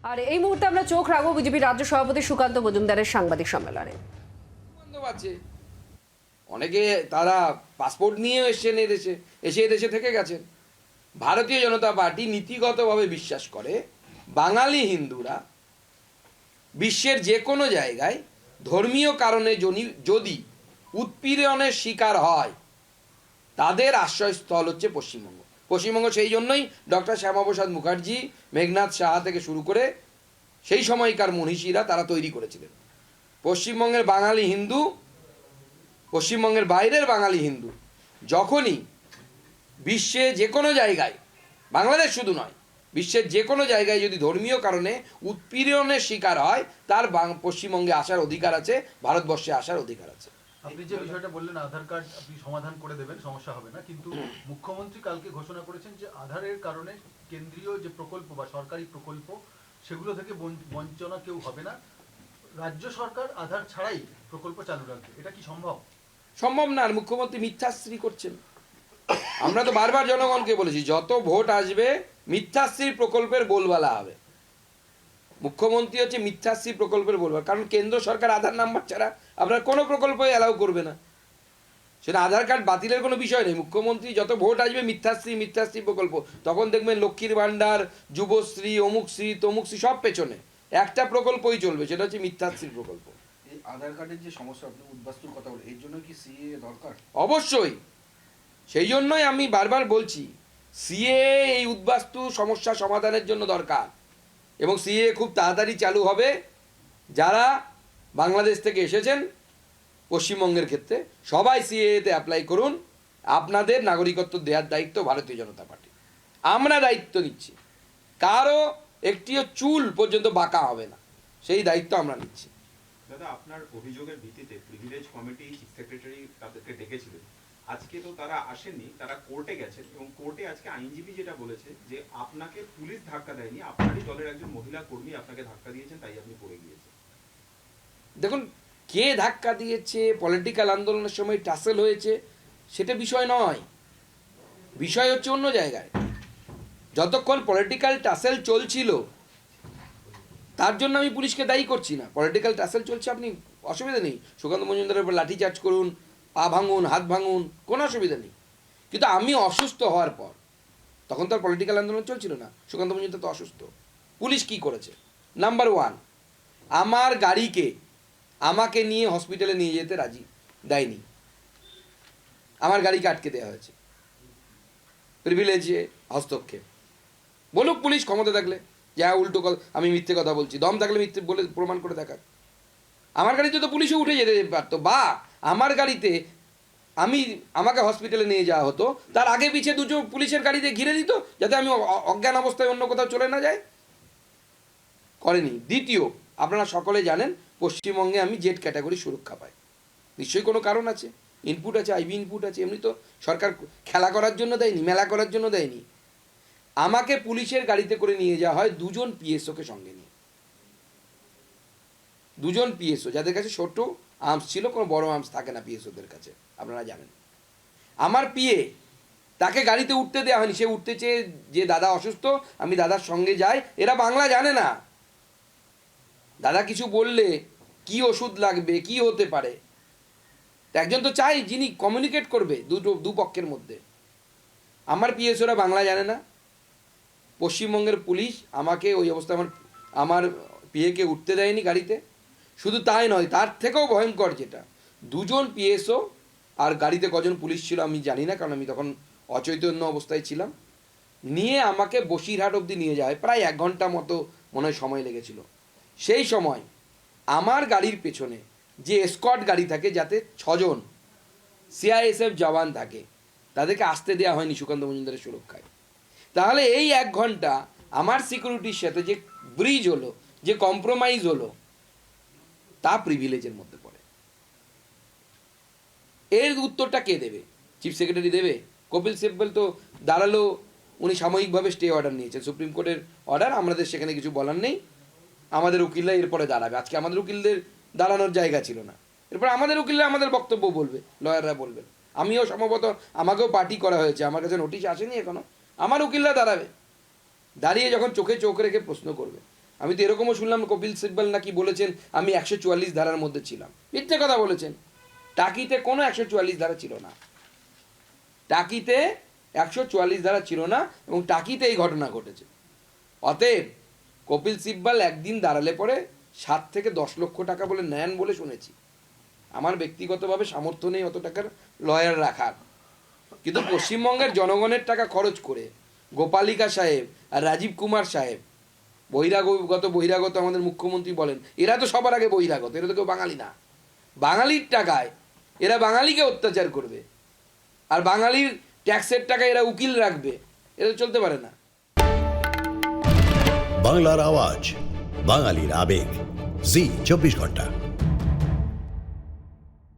আর এই মুহূর্তে আমরা চোখ রাখবো বিজেপি রাজ্য সভাপতি সুকান্ত মজুমদারের সাংবাদিক সম্মেলনে। বান্ধব আছে অনেকে, তারা পাসপোর্ট নিয়ে এসছেন এদেশে, এসে এদেশে থেকে গেছেন। ভারতীয় জনতা পার্টি নীতিগতভাবে বিশ্বাস করে বাঙালি হিন্দুরা বিশ্বের যে কোনো জায়গায় ধর্মীয় কারণে যদি উৎপীড়নের শিকার হয়, তাদের আশ্রয়স্থল হচ্ছে পশ্চিমবঙ্গ। পশ্চিমবঙ্গ সেই জন্যই ডক্টর শ্যামাপ্রসাদ মুখার্জি, মেঘনাথ সাহা থেকে শুরু করে সেই সময়কার মনীষীরা তারা তৈরি করেছিলেন। পশ্চিমবঙ্গের বাঙালি হিন্দু, পশ্চিমবঙ্গের বাইরের বাঙালি হিন্দু যখনই বিশ্বে যে কোনো জায়গায়, বাংলাদেশ শুধু নয়, বিশ্বের যে কোনো জায়গায় যদি ধর্মীয় কারণে উৎপীড়নের শিকার হয়, তার পশ্চিমবঙ্গে আসার অধিকার আছে, ভারতবর্ষে আসার অধিকার আছে। আপনি যে বিষয়টা বললেন আধার কার্ড আপনি সমাধান করে দেবেন, সমস্যা হবে না, কিন্তু মুখ্যমন্ত্রী কালকে ঘোষণা করেছেন যে আধারের কারণে কেন্দ্রীয় যে প্রকল্প বা সরকারি প্রকল্প সেগুলো থেকে বঞ্চনা কেউ হবে না, রাজ্য সরকার আধার ছাড়াই প্রকল্প চালু রাখবে। এটা কি সম্ভব? সম্ভব না। আর মুখ্যমন্ত্রী মিথ্যাশ্রী করছেন। আমরা তো বারবার জনগণকে বলেছি, যত ভোট আসবে মিথ্যাশ্রী প্রকল্পের বলবালা হবে। মুখ্যমন্ত্রী হচ্ছে মিথ্যাশ্রী প্রকল্পের বলবার, কারণ কেন্দ্র সরকার আধার নাম্বার ছাড়া আপনার কোনো প্রকল্প অ্যালাউ করবে না। সেটা আধার কার্ড বাতিলের কোনো বিষয় নেই। মুখ্যমন্ত্রী যত ভোট আসবে মিথ্যাশ্রী মিথ্যাশ্রী প্রকল্প, তখন দেখবেন লক্ষ্মীর ভাণ্ডার, যুবশ্রী, অমুকশ্রী তমুকশ্রী সব পেছনে একটা প্রকল্পই চলবে, সেটা হচ্ছে মিথ্যাশ্রী প্রকল্প। এই আধার কার্ডের যে সমস্যা, আপনি উদ্বাস্তুর কথা বলেন, এর জন্য কি সিএ দরকার? অবশ্যই। সেই জন্যই আমি বারবার বলছি, সিএ এই উদ্বাস্তু সমস্যা সমাধানের জন্য দরকার, এবং সিএ খুব তাড়াতাড়ি চালু হবে। যারা বাংলাদেশ থেকে এসেছেন পশ্চিমবঙ্গের ক্ষেত্রে সবাই সিএতে অ্যাপ্লাই করুন। আপনাদের নাগরিকত্ব দেওয়ার দায়িত্ব ভারতীয় জনতা পার্টি, আমরা দায়িত্ব নিচ্ছি। কারো একটিও চুল পর্যন্ত বাঁকা হবে না, সেই দায়িত্ব আমরা নিচ্ছি। দাদা, আপনার অভিযোগের ভিত্তিতে প্রিভিলেজ কমিটি চিফ সেক্রেটারি তাদেরকে ডেকেছিলেন। আজকে তো তারা আসেননি, তারা কোর্টে গেছেন, এবং কোর্টে আজকে আইনজীবী যেটা বলেছে যে আপনাকে পুলিশ ধাক্কা দেয়নি, আপনারই দলের একজন মহিলা কর্মী আপনাকে ধাক্কা দিয়েছেন, তাই আপনি পড়ে গিয়েছেন। দেখুন, কে ধাক্কা দিয়েছে, পলিটিক্যাল আন্দোলনের সময় টাসেল হয়েছে, সেটা বিষয় নয়। বিষয় হচ্ছে অন্য জায়গায়। যতক্ষণ পলিটিক্যাল টাসেল চলছিল, তার জন্য আমি পুলিশকে দায়ী করছি না। পলিটিক্যাল টাসেল চলছে, আপনি অসুবিধা নেই, সুকান্ত মজুমদারের উপর লাঠিচার্জ করুন, পা ভাঙুন, হাত ভাঙুন, কোনো অসুবিধা নেই। কিন্তু আমি অসুস্থ হওয়ার পর, তখন তো আর পলিটিক্যাল আন্দোলন চলছিল না, সুকান্ত মজুমদার তো অসুস্থ। পুলিশ কি করেছে? নাম্বার ওয়ান, আমার গাড়িকে আমাকে নিয়ে হসপিটালে নিয়ে যেতে রাজি দেয়নি, আমার গাড়িকে আটকে দেওয়া হয়েছে। প্রিভিলেজে হস্তক্ষেপ। বলুক পুলিশ ক্ষমতা থাকলে, যা উল্টো আমি মিথ্যে কথা বলছি, দম থাকলে মিথ্যে বলে প্রমাণ করে দেখাক। আমার গাড়িতে তো পুলিশও উঠে যেতে পারতো, বা আমার গাড়িতে আমাকে হসপিটালে নিয়ে যাওয়া হতো, তার আগে পিছিয়ে দুটো পুলিশের গাড়িতে ঘিরে দিত, যাতে আমি অজ্ঞান অবস্থায় অন্য কোথাও চলে না যাই। করেনি। দ্বিতীয়, আপনারা সকলে জানেন পশ্চিমবঙ্গে আমি জেড ক্যাটাগরি সুরক্ষা পাই। নিশ্চয়ই কোনো কারণ আছে, ইনপুট আছে, আইবি ইনপুট আছে। এমনি তো সরকার খেলা করার জন্য দেয়নি, মেলা করার জন্য দেয়নি। আমাকে পুলিশের গাড়িতে করে নিয়ে যাওয়া হয় দুজন পিএসওকে সঙ্গে নিয়ে, দুজন পিএসও যাদের কাছে ছোট আর্মস ছিল, কোনো বড় আর্মস থাকে না পিএসওদের কাছে, আপনারা জানেন। আমার পিএ, তাকে গাড়িতে উঠতে দেওয়া হয়নি। সে উঠতে চেয়ে, যে দাদা অসুস্থ, আমি দাদার সঙ্গে যাই। এরা বাংলা জানে না, দাদা কিছু বললে কি ওষুধ লাগবে, কি হতে পারে, একজন তো চাই যিনি কমিউনিকেট করবে দুপক্ষের মধ্যে। আমার পিএসওরা বাংলা জানে না। পশ্চিমবঙ্গের পুলিশ আমাকে ওই অবস্থায় আমার পিএকে উঠতে দেয়নি গাড়িতে। শুধু তাই নয়, তার থেকেও ভয়ঙ্কর যেটা, দুজন পিএসও আর গাড়িতে কজন পুলিশ ছিল আমি জানি না, কারণ আমি তখন অচৈতন্য অবস্থায় ছিলাম, নিয়ে আমাকে বসিরহাট অবধি নিয়ে যায়। প্রায় 1 ঘন্টা মতো মনে হয় সময় লেগেছিল। সেই সময় আমার গাড়ির পেছনে যে এসকর্ট গাড়ি থাকে, যাতে 6 জন সিআইএসএফ জওয়ান থাকে, তাদেরকে আসতে দেওয়া হয়নি সুকান্ত মজুমদারের সুরক্ষায়। তাহলে এই 1 ঘন্টা আমার সিকিউরিটির সাথে যে ব্রিজ হলো, যে কম্প্রোমাইজ হলো, তা প্রিভিলেজের মধ্যে পড়ে। এর উত্তরটা কে দেবে? চিফ সেক্রেটারি দেবে? কপিল সিব্বল তো দাঁড়ালো, উনি সাময়িকভাবে স্টে অর্ডার নিয়েছেন, সুপ্রিম কোর্টের অর্ডার, আমাদের সেখানে কিছু বলার নেই। আমাদের উকিলরা এরপরে দাঁড়াবে। আজকে আমাদের উকিলদের দাঁড়ানোর জায়গা ছিল না, এরপর আমাদের উকিলরা আমাদের বক্তব্য বলবে, লয়াররা বলবেন। আমিও সম্ভবত, আমাকেও পার্টি করা হয়েছে, আমার কাছে নোটিশ আসেনি এখনো, আমার উকিলরা দাঁড়াবে। দাঁড়িয়ে যখন চোখে চোখ রেখে প্রশ্ন করবে, আমি তো এরকমও শুনলাম কপিল সিব্বল নাকি বলেছেন আমি 144 ধারার মধ্যে ছিলাম। মিথ্যে কথা বলেছেন। টাকিতে কোনো 144 ধারা ছিল না, টাকিতে 144 ধারা ছিল না, এবং টাকিতে এই ঘটনা ঘটেছে। অতএব কপিল সিব্বল একদিন দাঁড়ালে পরে 7 থেকে 10 লক্ষ টাকা বলে নেন বলে শুনেছি। আমার ব্যক্তিগতভাবে সামর্থ্য নেই অত টাকার লয়ার রাখার, কিন্তু পশ্চিমবঙ্গের জনগণের টাকা খরচ করে গোপালিকা সাহেব আর রাজীব কুমার সাহেব বহিরাগত আমাদের মুখ্যমন্ত্রী বলেন, এরা তো সবার আগে বহিরাগত, এরা তো কেউ বাঙালি না। বাঙালির টাকায় এরা বাঙালিকে অত্যাচার করবে, আর বাঙালির ট্যাক্সের টাকায় এরা উকিল রাখবে, এটা চলতে পারে না। বাংলার আওয়াজ, বাঙালির আবেগ, জি 24 ঘন্টা।